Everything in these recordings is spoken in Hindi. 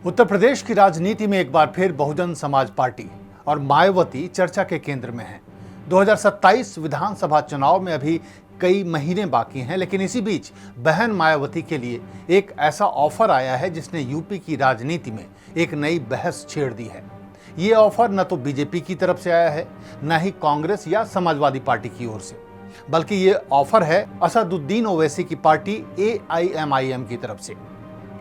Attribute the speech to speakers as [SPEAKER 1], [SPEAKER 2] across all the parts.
[SPEAKER 1] उत्तर प्रदेश की राजनीति में एक बार फिर बहुजन समाज पार्टी और मायावती चर्चा के केंद्र में हैं। 2027 विधानसभा चुनाव में अभी कई महीने बाकी हैं, लेकिन इसी बीच बहन मायावती के लिए एक ऐसा ऑफर आया है जिसने यूपी की राजनीति में एक नई बहस छेड़ दी है। ये ऑफर न तो बीजेपी की तरफ से आया है, न ही कांग्रेस या समाजवादी पार्टी की ओर से, बल्कि ये ऑफर है असदुद्दीन ओवैसी की पार्टी AIMIM की तरफ से।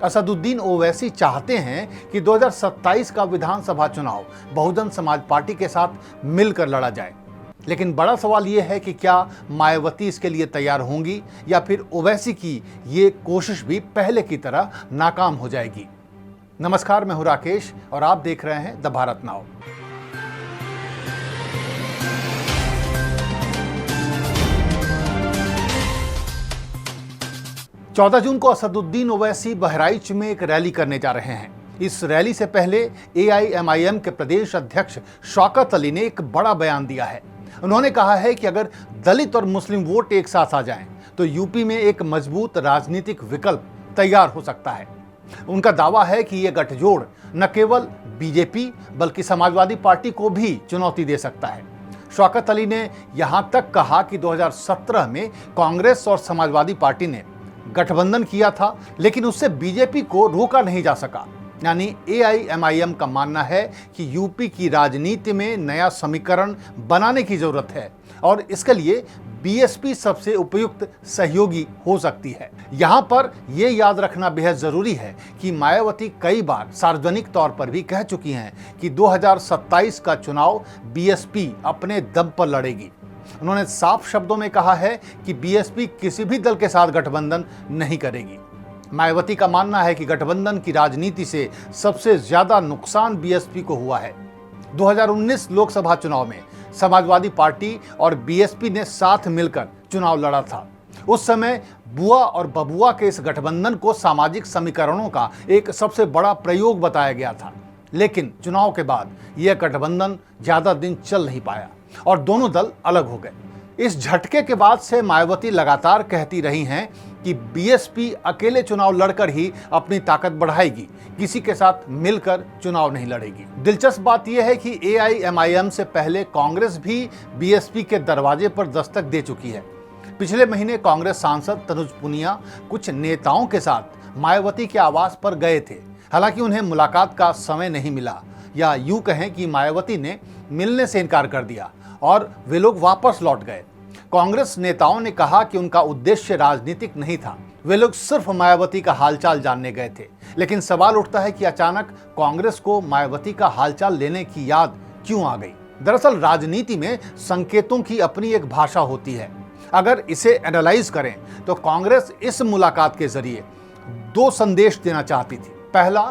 [SPEAKER 1] असदुद्दीन ओवैसी चाहते हैं कि 2027 का विधानसभा चुनाव बहुजन समाज पार्टी के साथ मिलकर लड़ा जाए, लेकिन बड़ा सवाल यह है कि क्या मायावती इसके लिए तैयार होंगी या फिर ओवैसी की ये कोशिश भी पहले की तरह नाकाम हो जाएगी। नमस्कार, मैं हूं राकेश और आप देख रहे हैं द भारत नाउ। चौदह जून को असदुद्दीन ओवैसी बहराइच में एक रैली करने जा रहे हैं। इस रैली से पहले AIMIM के प्रदेश अध्यक्ष शौकत अली ने एक बड़ा बयान दिया है। उन्होंने कहा है कि अगर दलित और मुस्लिम वोट एक साथ आ जाएं, तो यूपी में एक मजबूत राजनीतिक विकल्प तैयार हो सकता है। उनका दावा है कि यह गठजोड़ न केवल बीजेपी बल्कि समाजवादी पार्टी को भी चुनौती दे सकता है। शौकत अली ने यहां तक कहा कि 2017 में कांग्रेस और समाजवादी पार्टी ने गठबंधन किया था, लेकिन उससे बीजेपी को रोका नहीं जा सका। यानी AIMIM का मानना है कि यूपी की राजनीति में नया समीकरण बनाने की जरूरत है और इसके लिए BSP सबसे उपयुक्त सहयोगी हो सकती है। यहां पर यह याद रखना बेहद जरूरी है कि मायावती कई बार सार्वजनिक तौर पर भी कह चुकी हैं कि 2027 का चुनाव BSP अपने दम पर लड़ेगी। उन्होंने साफ शब्दों में कहा है कि BSP किसी भी दल के साथ गठबंधन नहीं करेगी। मायावती का मानना है कि गठबंधन की राजनीति से सबसे ज्यादा नुकसान BSP को हुआ है। 2019 लोकसभा चुनाव में समाजवादी पार्टी और BSP ने साथ मिलकर चुनाव लड़ा था। उस समय बुआ और बबुआ के इस गठबंधन को सामाजिक समीकरणों का एक सबसे बड़ा प्रयोग बताया गया था, लेकिन चुनाव के बाद यह गठबंधन ज्यादा दिन चल नहीं पाया और दोनों दल अलग हो गए। इस झटके के बाद से मायावती लगातार कहती रही हैं कि BSP अकेले चुनाव लड़कर ही अपनी ताकत बढ़ाएगी, किसी के साथ मिलकर चुनाव नहीं लड़ेगी। दिलचस्प बात यह है कि AIMIM से पहले कांग्रेस भी BSP के दरवाजे पर दस्तक दे चुकी है। पिछले महीने कांग्रेस सांसद तनुज पुनिया कुछ नेताओं के साथ मायावती के आवास पर गए थे। हालांकि उन्हें मुलाकात का समय नहीं मिला, या यूं कहें कि मायावती ने मिलने से इनकार कर दिया और वे लोग वापस लौट गए। कांग्रेस नेताओं ने कहा कि उनका उद्देश्य राजनीतिक नहीं था, वे लोग सिर्फ मायावती का हालचाल जानने गए थे। लेकिन सवाल उठता है कि अचानक कांग्रेस को मायावती का हालचाल लेने की याद क्यों आ गई। दरअसल राजनीति में संकेतों की अपनी एक भाषा होती है। अगर इसे एनालाइज करें तो कांग्रेस इस मुलाकात के जरिए दो संदेश देना चाहती थी। पहला,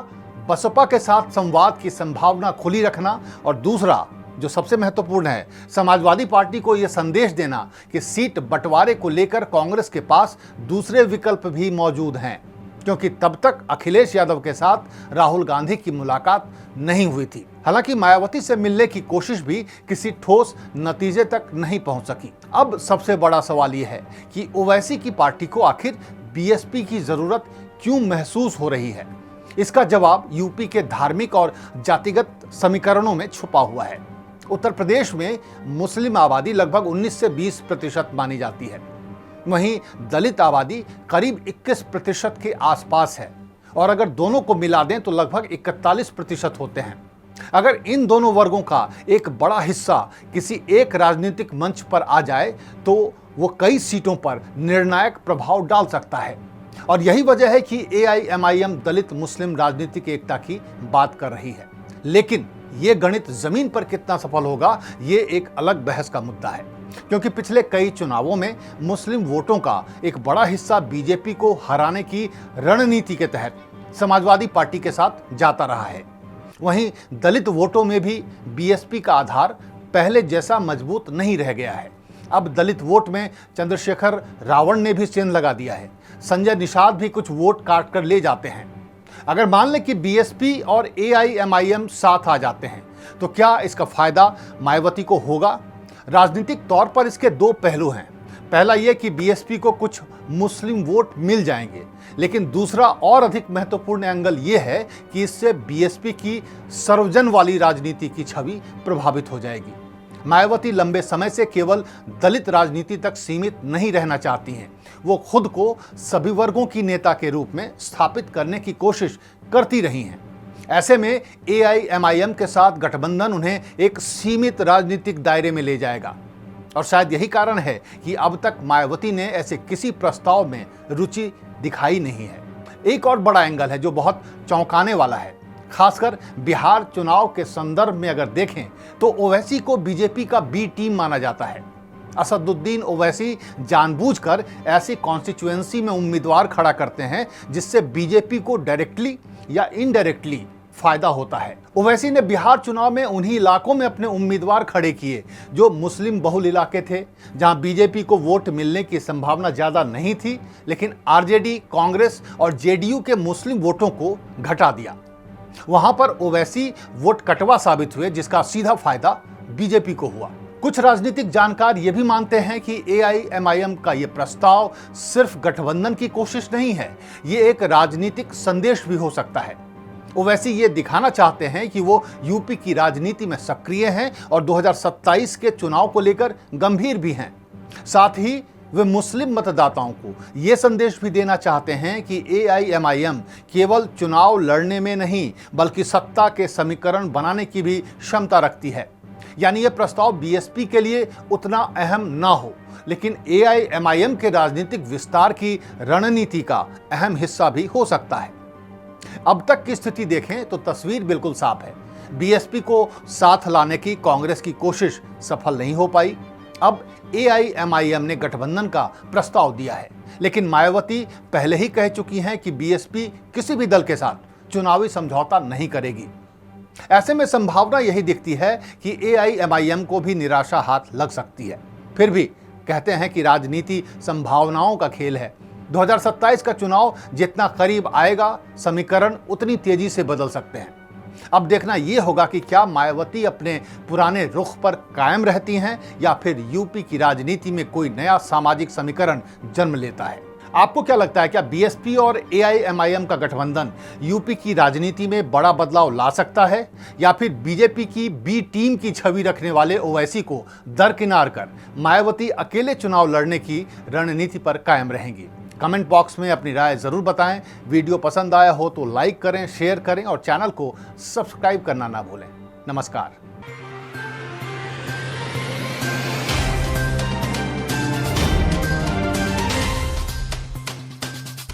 [SPEAKER 1] बसपा के साथ संवाद की संभावना खुली रखना, और दूसरा जो सबसे महत्वपूर्ण है, समाजवादी पार्टी को यह संदेश देना कि सीट बंटवारे को लेकर कांग्रेस के पास दूसरे विकल्प भी मौजूद हैं, क्योंकि तब तक अखिलेश यादव के साथ राहुल गांधी की मुलाकात नहीं हुई थी। हालांकि मायावती से मिलने की कोशिश भी किसी ठोस नतीजे तक नहीं पहुंच सकी। अब सबसे बड़ा सवाल यह है कि ओवैसी की पार्टी को आखिर BSP की जरूरत क्यों महसूस हो रही है। इसका जवाब यूपी के धार्मिक और जातिगत समीकरणों में छुपा हुआ है। उत्तर प्रदेश में मुस्लिम आबादी लगभग 19 से 20% मानी जाती है, वहीं दलित आबादी करीब 21% के आसपास है, और अगर दोनों को मिला दें तो लगभग 41% होते हैं। अगर इन दोनों वर्गों का एक बड़ा हिस्सा किसी एक राजनीतिक मंच पर आ जाए तो वो कई सीटों पर निर्णायक प्रभाव डाल सकता है, और यही वजह है कि AIMIM दलित मुस्लिम राजनीतिक एकता की बात कर रही है। लेकिन ये गणित जमीन पर कितना सफल होगा, ये एक अलग बहस का मुद्दा है, क्योंकि पिछले कई चुनावों में मुस्लिम वोटों का एक बड़ा हिस्सा BJP को हराने की रणनीति के तहत समाजवादी पार्टी के साथ जाता रहा है। वहीं दलित वोटों में भी BSP का आधार पहले जैसा मजबूत नहीं रह गया है। अब दलित वोट में चंद्रशेखर रावण ने भी सेंध लगा दिया है। संजय निषाद भी कुछ वोट काट कर ले जाते हैं। अगर मान लें कि BSP और AIMIM साथ आ जाते हैं तो क्या इसका फायदा मायावती को होगा? राजनीतिक तौर पर इसके दो पहलू हैं। पहला यह कि BSP को कुछ मुस्लिम वोट मिल जाएंगे, लेकिन दूसरा और अधिक महत्वपूर्ण एंगल यह है कि इससे बीएसपी की सर्वजन वाली राजनीति की छवि प्रभावित हो जाएगी। मायावती लंबे समय से केवल दलित राजनीति तक सीमित नहीं रहना चाहती हैं। वो खुद को सभी वर्गों की नेता के रूप में स्थापित करने की कोशिश करती रही हैं। ऐसे में एआईएमआईएम के साथ गठबंधन उन्हें एक सीमित राजनीतिक दायरे में ले जाएगा और शायद यही कारण है कि अब तक मायावती ने ऐसे किसी प्रस्ताव में रुचि दिखाई नहीं है। एक और बड़ा एंगल है जो बहुत चौंकाने वाला है, खासकर बिहार चुनाव के संदर्भ में अगर देखें तो ओवैसी को बीजेपी का बी टीम माना जाता है। असदुद्दीन ओवैसी जानबूझकर ऐसी कॉन्स्टिट्यूएंसी में उम्मीदवार खड़ा करते हैं जिससे बीजेपी को डायरेक्टली या इनडायरेक्टली फायदा होता है। ओवैसी ने बिहार चुनाव में उन्हीं इलाकों में अपने उम्मीदवार खड़े किए जो मुस्लिम बहुल इलाके थे, जहां बीजेपी को वोट मिलने की संभावना ज्यादा नहीं थी, लेकिन आरजेडी, कांग्रेस और जेडीयू के मुस्लिम वोटों को घटा दिया। वहां पर ओवैसी वोट कटवा साबित हुए, जिसका सीधा फायदा बीजेपी को हुआ। कुछ राजनीतिक जानकार ये भी मानते हैं कि एआईएमआईएम का ये प्रस्ताव सिर्फ गठबंधन की कोशिश नहीं है, ये एक राजनीतिक संदेश भी हो सकता है। ओवैसी ये दिखाना चाहते हैं कि वो यूपी की राजनीति में सक्रिय हैं और 2027 के चुनाव को लेकर गंभीर भी हैं। साथ ही वे मुस्लिम मतदाताओं को ये संदेश भी देना चाहते हैं कि एआईएमआईएम केवल चुनाव लड़ने में नहीं बल्कि सत्ता के समीकरण बनाने की भी क्षमता रखती है। यानी यह प्रस्ताव बीएसपी के लिए उतना अहम ना हो, लेकिन एआईएमआईएम के राजनीतिक विस्तार की रणनीति का अहम हिस्सा भी हो सकता है। अब तक की स्थिति देखें तो तस्वीर बिल्कुल साफ है। बीएसपी को साथ लाने की कांग्रेस की कोशिश सफल नहीं हो पाई। अब एआईएमआईएम ने गठबंधन का प्रस्ताव दिया है, लेकिन मायावती पहले ही कह चुकी हैं कि बीएसपी किसी भी दल के साथ चुनावी समझौता नहीं करेगी। ऐसे में संभावना यही दिखती है कि एआईएमआईएम को भी निराशा हाथ लग सकती है। फिर भी कहते हैं कि राजनीति संभावनाओं का खेल है। 2027 का चुनाव जितना करीब आएगा, समीकरण उतनी तेजी से बदल सकते हैं। अब देखना यह होगा कि क्या मायावती अपने पुराने रुख पर कायम रहती हैं या फिर यूपी की राजनीति में कोई नया सामाजिक समीकरण जन्म लेता है। आपको क्या लगता है, क्या बीएसपी और एआईएमआईएम का गठबंधन यूपी की राजनीति में बड़ा बदलाव ला सकता है या फिर बीजेपी की बी टीम की छवि रखने वाले ओवैसी को दरकिनार कर मायावती अकेले चुनाव लड़ने की रणनीति पर कायम रहेंगी? कमेंट बॉक्स में अपनी राय जरूर बताएं। वीडियो पसंद आया हो तो लाइक करें, शेयर करें और चैनल को सब्सक्राइब करना ना भूलें। नमस्कार।